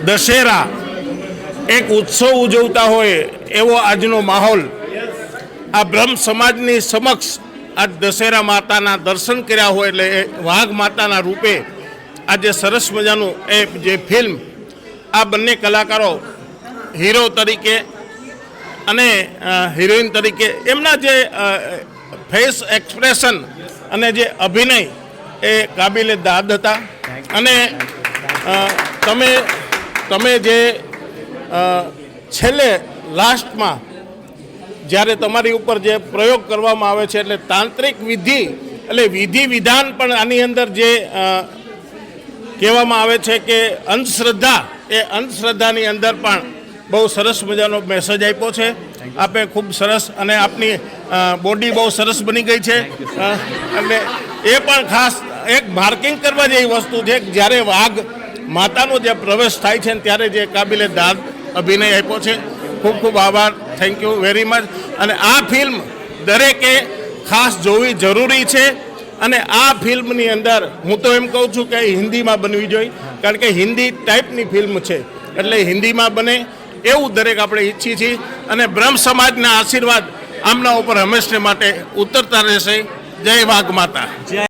દશેરા એક ઉત્સવ ઉજવતા હોય એવો આજનો માહોલ આ બ્રહ્મ સમાજની સમક્ષ આ દશેરા માતાના દર્શન કર્યા હોય એટલે એ વાઘ માતાના રૂપે આજે સરસ મજાનું એ જે ફિલ્મ આ બંને કલાકારો હીરો તરીકે અને હિરોઈન તરીકે એમના જે ફેસ એક્સપ્રેશન અને જે અભિનય એ કાબિલે દાદ હતા અને તમે જે છેલ્લે લાસ્ટમાં જ્યારે તમારી ઉપર જે પ્રયોગ કરવામાં આવે છે એટલે તાંત્રિક વિધિ એટલે વિધિ વિધાન પણ આની અંદર જે કહેવામાં આવે છે કે અંધશ્રદ્ધા એ અંધશ્રદ્ધાની અંદર પણ બહુ સરસ મજાનો મેસેજ આપ્યો છે આપે ખૂબ સરસ અને આપની બોડી બહુ સરસ બની ગઈ છે અને એ પણ ખાસ એક માર્કિંગ કરવા જેવી વસ્તુ છે કે જ્યારે વાઘ માતાનો જે પ્રવેશ થાય છે ત્યારે જે કાબિલે દાદ અભિનય આપ્યો છે ખૂબ ખૂબ આભાર થેન્ક યુ વેરી મચ અને આ ફિલ્મ દરેકે ખાસ જોવી જરૂરી છે અને આ ફિલ્મની અંદર હું તો એમ કહું છું કે હિન્દીમાં બનવી જોઈએ કારણ કે હિન્દી ટાઈપની ફિલ્મ છે એટલે હિન્દીમાં બને એવું દરેક આપણે ઈચ્છીએ છીએ અને બ્રહ્મ સમાજના આશીર્વાદ આમના ઉપર હંમેશને માટે ઉતરતા રહેશે. જય વાઘ માતા.